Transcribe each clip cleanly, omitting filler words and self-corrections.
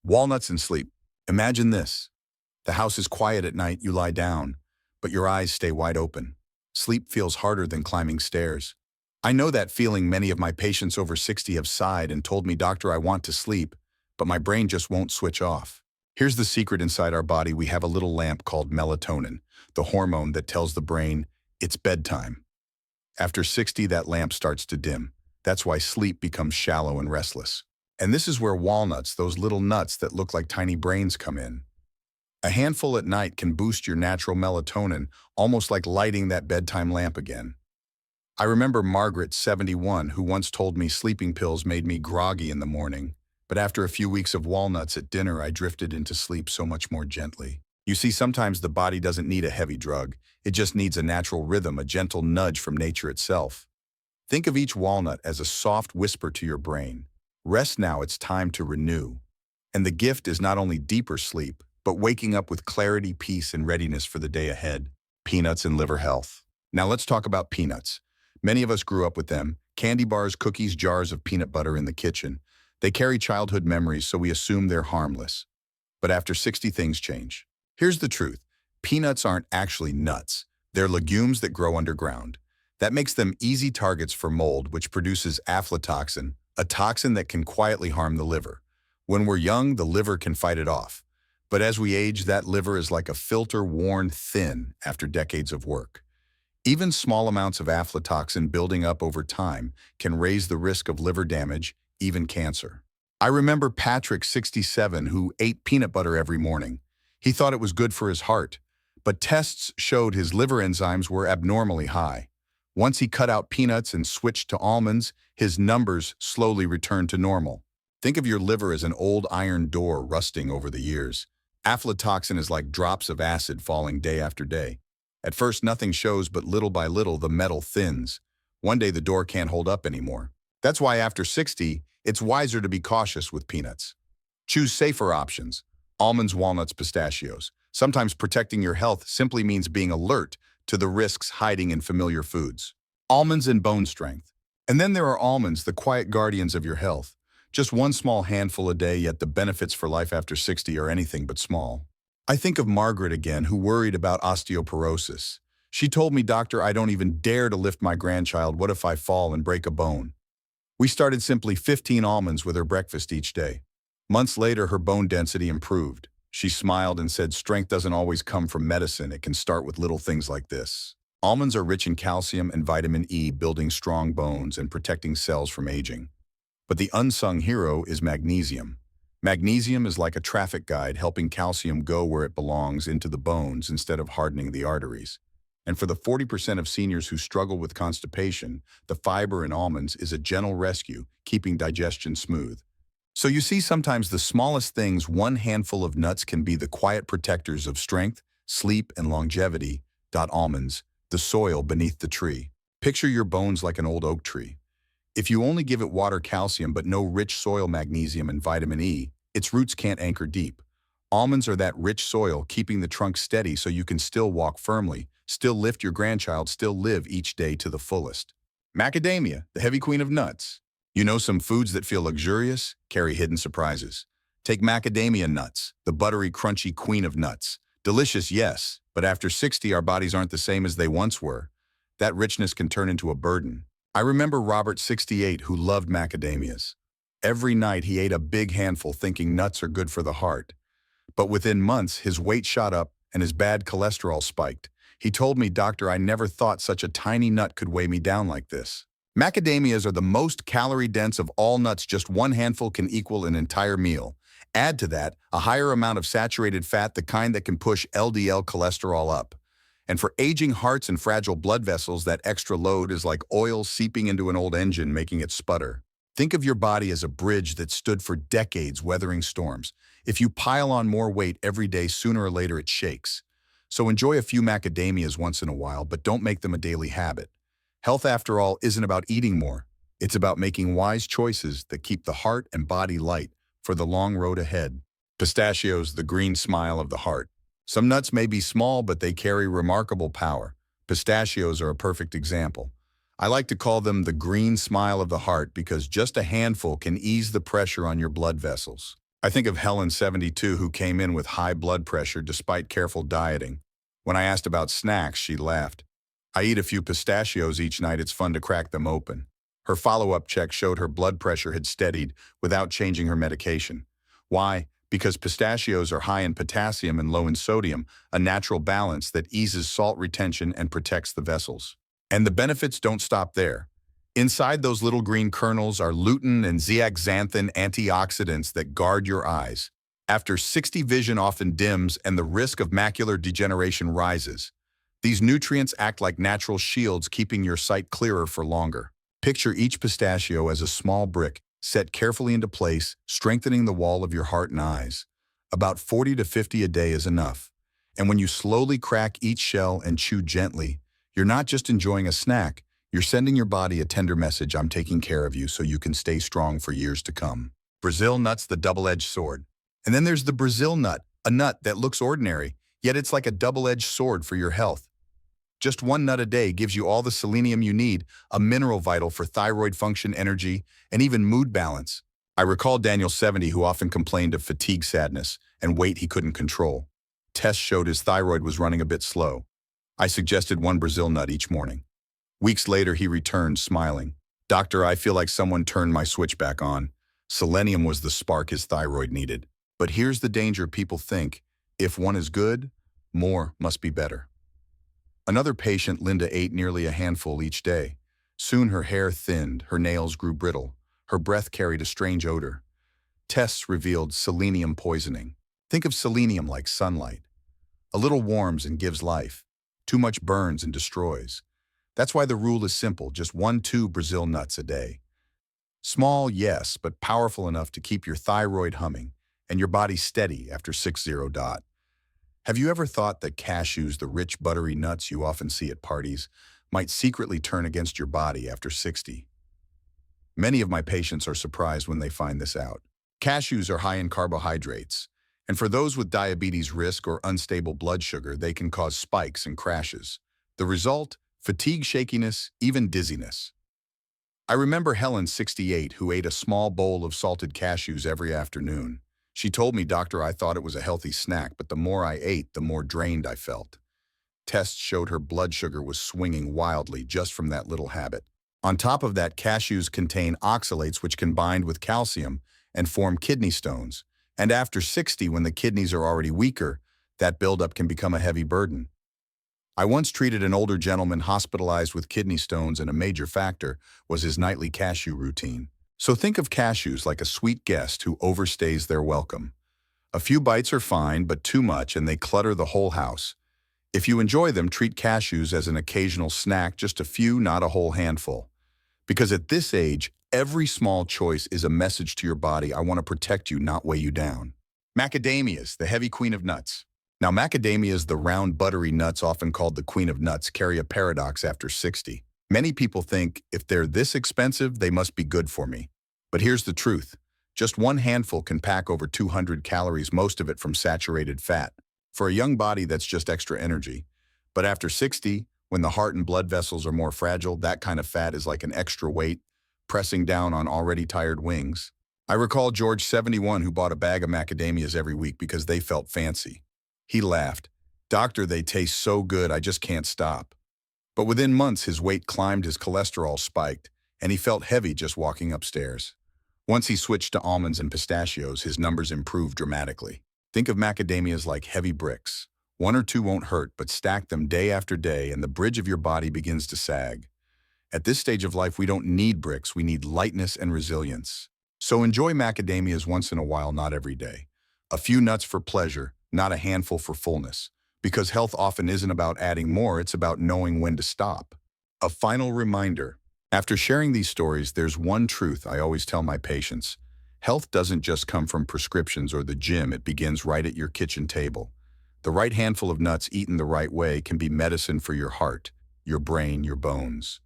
Walnuts and sleep. Imagine this. The house is quiet at night, you lie down, but your eyes stay wide open. Sleep feels harder than climbing stairs. I know that feeling. Many of my patients over 60 have sighed and told me, "Doctor, I want to sleep, but my brain just won't switch off." Here's the secret inside our body. We have a little lamp called melatonin, the hormone that tells the brain it's bedtime. After 60, that lamp starts to dim. That's why sleep becomes shallow and restless. And this is where walnuts, those little nuts that look like tiny brains, come in. A handful at night can boost your natural melatonin, almost like lighting that bedtime lamp again. I remember Margaret, 71, who once told me sleeping pills made me groggy in the morning, but after a few weeks of walnuts at dinner, I drifted into sleep so much more gently. You see, sometimes the body doesn't need a heavy drug. It just needs a natural rhythm, a gentle nudge from nature itself. Think of each walnut as a soft whisper to your brain. Rest now, it's time to renew. And the gift is not only deeper sleep, but waking up with clarity, peace, and readiness for the day ahead. Peanuts and liver health. Now let's talk about peanuts. Many of us grew up with them. Candy bars, cookies, jars of peanut butter in the kitchen. They carry childhood memories, so we assume they're harmless. But after 60, things change. Here's the truth. Peanuts aren't actually nuts. They're legumes that grow underground. That makes them easy targets for mold, which produces aflatoxin, a toxin that can quietly harm the liver. When we're young, the liver can fight it off. But as we age, that liver is like a filter worn thin after decades of work. Even small amounts of aflatoxin building up over time can raise the risk of liver damage, even cancer. I remember Patrick, 67, who ate peanut butter every morning. He thought it was good for his heart, but tests showed his liver enzymes were abnormally high. Once he cut out peanuts and switched to almonds, his numbers slowly returned to normal. Think of your liver as an old iron door rusting over the years. Aflatoxin is like drops of acid falling day after day. At first, nothing shows, but little by little, the metal thins. One day, the door can't hold up anymore. That's why after 60, it's wiser to be cautious with peanuts. Choose safer options: almonds, walnuts, pistachios. Sometimes protecting your health simply means being alert to the risks hiding in familiar foods. Almonds and bone strength. And then there are almonds, the quiet guardians of your health. Just one small handful a day, yet the benefits for life after 60 are anything but small. I think of Margaret again, who worried about osteoporosis. She told me, "Doctor, I don't even dare to lift my grandchild. What if I fall and break a bone?" We started simply 15 almonds with her breakfast each day. Months later, her bone density improved. She smiled and said, "Strength doesn't always come from medicine. It can start with little things like this." Almonds are rich in calcium and vitamin E, building strong bones and protecting cells from aging. But the unsung hero is magnesium. Magnesium is like a traffic guide, helping calcium go where it belongs, into the bones instead of hardening the arteries. And for the 40% of seniors who struggle with constipation, the fiber in almonds is a gentle rescue, keeping digestion smooth. So you see, sometimes the smallest things, one handful of nuts, can be the quiet protectors of strength, sleep, and longevity. Almonds, the soil beneath the tree. Picture your bones like an old oak tree. If you only give it water, calcium, but no rich soil, magnesium, and vitamin E, its roots can't anchor deep. Almonds are that rich soil, keeping the trunk steady so you can still walk firmly, still lift your grandchild, still live each day to the fullest. Macadamia, the heavy queen of nuts. You know, some foods that feel luxurious carry hidden surprises. Take macadamia nuts, the buttery, crunchy queen of nuts. Delicious, yes, but after 60, our bodies aren't the same as they once were. That richness can turn into a burden. I remember Robert, 68, who loved macadamias. Every night he ate a big handful, thinking nuts are good for the heart. But within months, his weight shot up and his bad cholesterol spiked. He told me, "Doctor, I never thought such a tiny nut could weigh me down like this." Macadamias are the most calorie-dense of all nuts. Just one handful can equal an entire meal. Add to that a higher amount of saturated fat, the kind that can push LDL cholesterol up. And for aging hearts and fragile blood vessels, that extra load is like oil seeping into an old engine, making it sputter. Think of your body as a bridge that stood for decades, weathering storms. If you pile on more weight every day, sooner or later it shakes. So enjoy a few macadamias once in a while, but don't make them a daily habit. Health, after all, isn't about eating more. It's about making wise choices that keep the heart and body light for the long road ahead. Pistachios, the green smile of the heart. Some nuts may be small, but they carry remarkable power. Pistachios are a perfect example. I like to call them the green smile of the heart because just a handful can ease the pressure on your blood vessels. I think of Helen, 72, who came in with high blood pressure despite careful dieting. When I asked about snacks, she laughed. I eat a few pistachios each night, it's fun to crack them open. Her follow-up check showed her blood pressure had steadied without changing her medication. Why? Because pistachios are high in potassium and low in sodium, a natural balance that eases salt retention and protects the vessels. And the benefits don't stop there. Inside those little green kernels are lutein and zeaxanthin antioxidants that guard your eyes. After 60, vision often dims and the risk of macular degeneration rises. These nutrients act like natural shields, keeping your sight clearer for longer. Picture each pistachio as a small brick set carefully into place, strengthening the wall of your heart and eyes. About 40 to 50 a day is enough. And when you slowly crack each shell and chew gently, you're not just enjoying a snack, you're sending your body a tender message: I'm taking care of you so you can stay strong for years to come. Brazil nuts, the double-edged sword. And then there's the Brazil nut, a nut that looks ordinary, yet it's like a double-edged sword for your health. Just one nut a day gives you all the selenium you need, a mineral vital for thyroid function, energy, and even mood balance. I recall Daniel, 70, who often complained of fatigue, sadness, and weight he couldn't control. Tests showed his thyroid was running a bit slow. I suggested one Brazil nut each morning. Weeks later, he returned, smiling. Doctor, I feel like someone turned my switch back on. Selenium was the spark his thyroid needed. But here's the danger: people think, if one is good, more must be better. Another patient, Linda, ate nearly a handful each day. Soon her hair thinned, her nails grew brittle, her breath carried a strange odor. Tests revealed selenium poisoning. Think of selenium like sunlight. A little warms and gives life. Too much burns and destroys. That's why the rule is simple: just 1-2 Brazil nuts a day. Small, yes, but powerful enough to keep your thyroid humming and your body steady after 60. Have you ever thought that cashews, the rich, buttery nuts you often see at parties, might secretly turn against your body after 60? Many of my patients are surprised when they find this out. Cashews are high in carbohydrates, and for those with diabetes risk or unstable blood sugar, they can cause spikes and crashes. The result? Fatigue, shakiness, even dizziness. I remember Helen, 68, who ate a small bowl of salted cashews every afternoon. She told me, Doctor, I thought it was a healthy snack, but the more I ate, the more drained I felt. Tests showed her blood sugar was swinging wildly just from that little habit. On top of that, cashews contain oxalates, which can bind with calcium and form kidney stones. And after 60, when the kidneys are already weaker, that buildup can become a heavy burden. I once treated an older gentleman hospitalized with kidney stones, and a major factor was his nightly cashew routine. So think of cashews like a sweet guest who overstays their welcome. A few bites are fine, but too much and they clutter the whole house. If you enjoy them, treat cashews as an occasional snack, just a few, not a whole handful. Because at this age, every small choice is a message to your body: I want to protect you, not weigh you down. Macadamias, the heavy queen of nuts. Now, macadamias, the round, buttery nuts often called the queen of nuts, carry a paradox after 60. Many people think, if they're this expensive, they must be good for me. But here's the truth. Just one handful can pack over 200 calories, most of it from saturated fat. For a young body, that's just extra energy. But after 60, when the heart and blood vessels are more fragile, that kind of fat is like an extra weight, pressing down on already tired wings. I recall George, 71, who bought a bag of macadamias every week because they felt fancy. He laughed. Doctor, they taste so good, I just can't stop. But within months, his weight climbed, his cholesterol spiked, and he felt heavy just walking upstairs. Once he switched to almonds and pistachios, his numbers improved dramatically. Think of macadamias like heavy bricks. 1 or 2 won't hurt, but stack them day after day, and the bridge of your body begins to sag. At this stage of life, we don't need bricks, we need lightness and resilience. So enjoy macadamias once in a while, not every day. A few nuts for pleasure, not a handful for fullness. Because health often isn't about adding more, it's about knowing when to stop. A final reminder. After sharing these stories, there's one truth I always tell my patients. Health doesn't just come from prescriptions or the gym, it begins right at your kitchen table. The right handful of nuts eaten the right way can be medicine for your heart, your brain, your bones.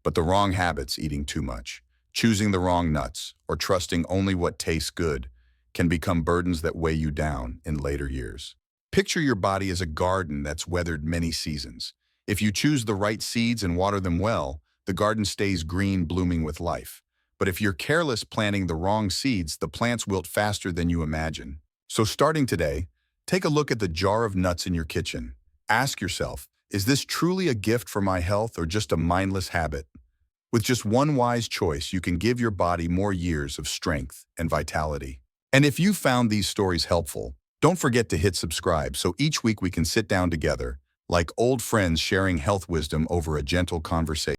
But the wrong habits, eating too much, choosing the wrong nuts, or trusting only what tastes good, can become burdens that weigh you down in later years. Picture your body as a garden that's weathered many seasons. If you choose the right seeds and water them well, the garden stays green, blooming with life. But if you're careless planting the wrong seeds, the plants wilt faster than you imagine. So starting today, take a look at the jar of nuts in your kitchen. Ask yourself, is this truly a gift for my health or just a mindless habit? With just one wise choice, you can give your body more years of strength and vitality. And if you found these stories helpful, don't forget to hit subscribe so each week we can sit down together, like old friends sharing health wisdom over a gentle conversation.